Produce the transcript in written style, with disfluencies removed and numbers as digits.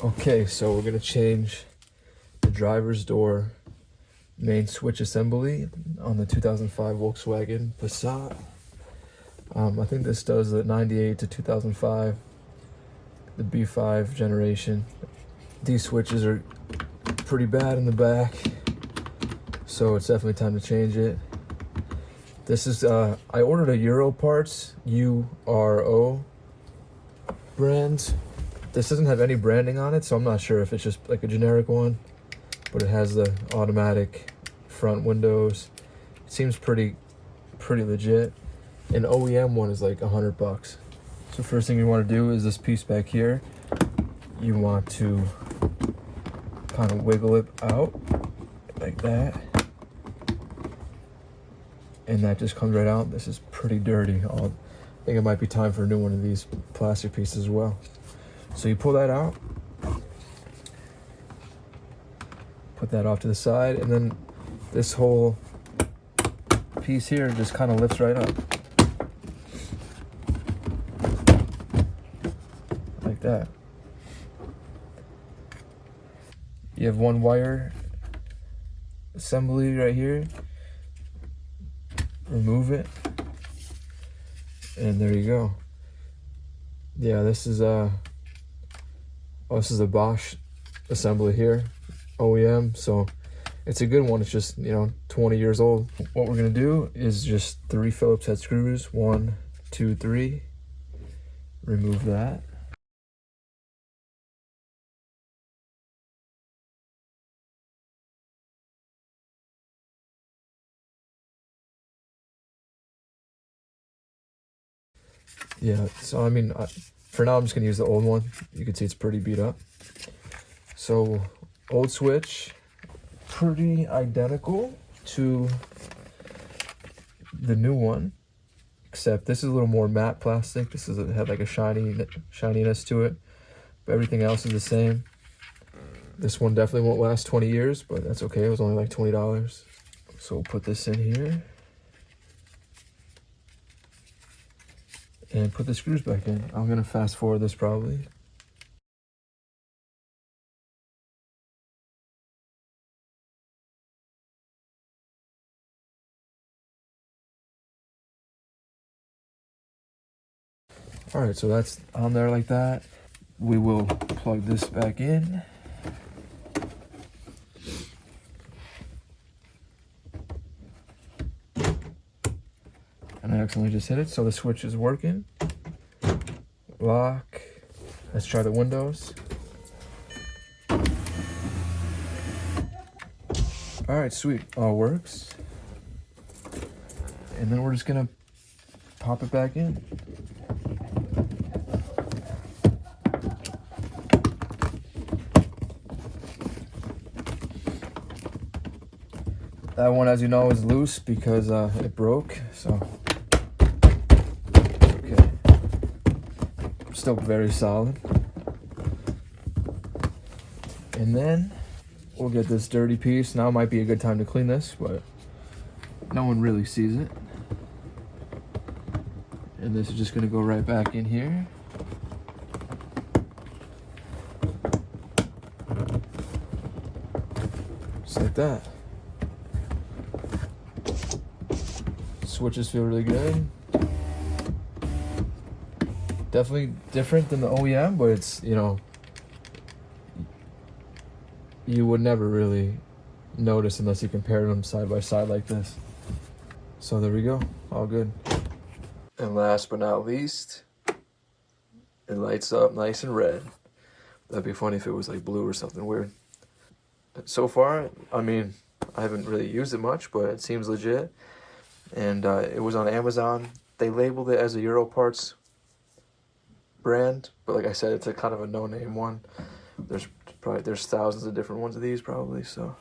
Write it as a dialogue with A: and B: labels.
A: Okay, so we're gonna change the driver's door main switch assembly on the 2005 Volkswagen Passat. I think this does the 98 to 2005, the B5 generation. These switches are pretty bad in the back, so it's definitely time to change it. This is, I ordered a Euro Parts, URO brand. This doesn't have any branding on it, so I'm not sure if it's just like a generic one, but it has the automatic front windows. It seems pretty legit. An OEM one is like $100. So first thing you want to do is this piece back here. You want to kind of wiggle it out like that. And that just comes right out. This is pretty dirty. I think it might be time for a new one of these plastic pieces as well. So you pull that out, put that off to the side, and then this whole piece here just kind of lifts right up. Like that. You have one wire assembly right here. Remove it, and there you go. Yeah, this is a Bosch assembly here, OEM, so it's a good one. It's just, 20 years old. What we're gonna do is just 3 Phillips head screws. 1, 2, 3. Remove that. Yeah, so I mean, for now I'm just gonna use the old one. You can see it's pretty beat up. So, old switch, pretty identical to the new one, except this is a little more matte plastic. This had like a shininess to it, but everything else is the same. This one definitely won't last 20 years, but that's okay. It was only like $20. So we'll put this in here. And put the screws back in. I'm gonna fast forward this probably. All right, so that's on there like that. We will plug this back in. And I accidentally just hit it, so the switch is working. Lock. Let's try the windows. All right, sweet, all works. And then we're just gonna pop it back in. That one, as you know, is loose because it broke, so okay. Still very solid. And then we'll get this dirty piece. Now might be a good time to clean this, but no one really sees it. And this is just gonna go right back in here. Just like that. Switches feel really good. Definitely different than the OEM, but it's, you would never really notice unless you compared them side by side like this. So there we go, all good. And last but not least, it lights up nice and red. That'd be funny if it was like blue or something weird. So far, I mean, I haven't really used it much, but it seems legit. And it was on Amazon. They labeled it as a Euro Parts brand, but like I said, it's a kind of a no-name one. There's thousands of different ones of these probably, so